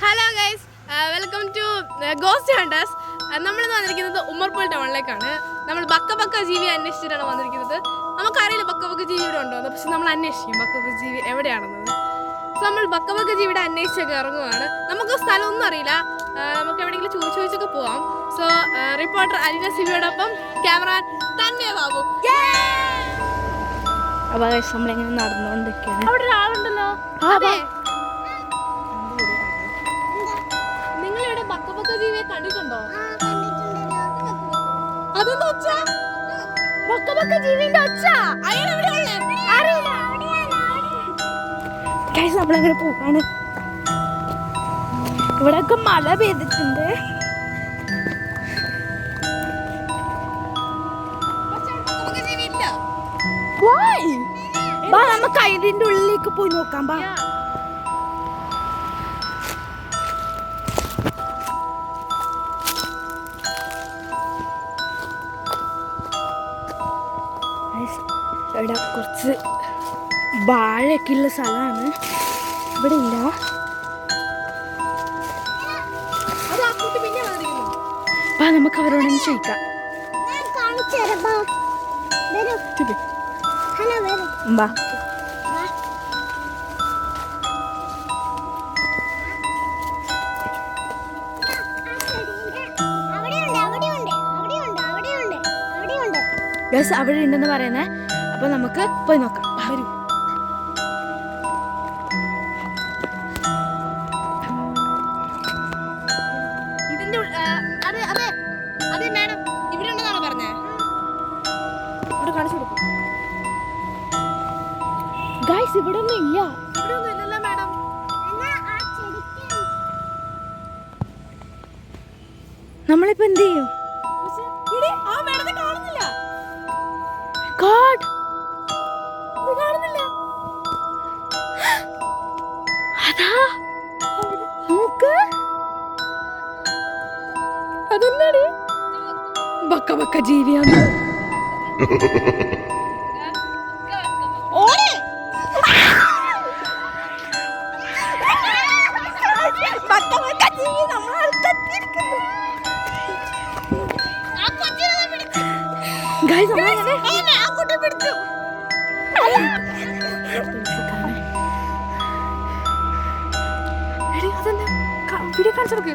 Hello guys, welcome to ghost hunters. നമ്മളിന്ന് വന്നിരിക്കുന്നത് ഉമ്മർപോൾ ടൗണിലേക്കാണ്. നമ്മൾ ബക്ക ജീവിയെ അന്വേഷിച്ചിട്ടാണ് വന്നിരിക്കുന്നത്. നമുക്കറിയില്ല ബക്ക ജീവി ഇവിടെ ഉണ്ടോ എന്ന്, പക്ഷെ നമ്മൾ അന്വേഷിക്കും ബക്ക ജീവി എവിടെയാണെന്നത്. നമ്മൾ ബക്ക ജീവിയുടെ അന്വേഷിച്ചൊക്കെ ഇറങ്ങുവാണ്. നമുക്ക് സ്ഥലമൊന്നും അറിയില്ല, നമുക്ക് എവിടെയെങ്കിലും ചോദിച്ചൊക്കെ പോവാം. സോ റിപ്പോർട്ടർ അലീന സിബിയോടൊപ്പം ക്യാമറ തന്നെ ബാബു. അപ്പോൾ നമ്മളിങ്ങനെ നടന്നുകൊണ്ടിരിക്കുകയാണ്. അവിടെ ഒരാളുണ്ടല്ലോ. അതെ, നിങ്ങളിവിടെ ബക്ക ജീവിയെ കണ്ടിട്ടുണ്ടോ? അതെന്താ ഒച്ച? ബക്ക ജീവിന്റെ ഒച്ച അറിയില്ല. നമ്മളങ്ങനെ പോവാണ്. ഇവിടെയൊക്കെ മഴ പെയ്തിട്ടുണ്ട്. നമുക്ക് അതിന്റെ ഉള്ളിലേക്ക് പോയി നോക്കാം. ഇവിടെ കുറച്ച് വാഴയൊക്കെ ഉള്ള സ്ഥലമാണ്. ഇവിടെ ഇല്ല. നമുക്ക് അവരോടൊന്ന് ചോദിക്കാം. അവിടെ ഉണ്ടെന്ന് പറയുന്നേ. അപ്പൊ നമുക്ക് പോയി നോക്കാം. വരൂ. ഇതിന്റെ അതെ മാഡം, ഇവിടെ ഉണ്ടെന്നാണോ പറഞ്ഞേ? ഇവിടെ കാണിച്ചു കൊടുക്കും. ഗൈസ്, ഇവിടെ ഒന്നും ഇല്ല. ഇവിടെ ഒന്നും ഇല്ലല്ലോ മാഡം. നമ്മളിപ്പോ എന്ത് ചെയ്യും? ആ മാഡത്തെ കാണുന്നില്ല. കാണുന്നില്ല. അതാ നോക്ക്. അതെന്താണ്? ബക്ക ജീവിയാണ്. വീഡിയോ കാണിച്ചു കൊടുക്ക്.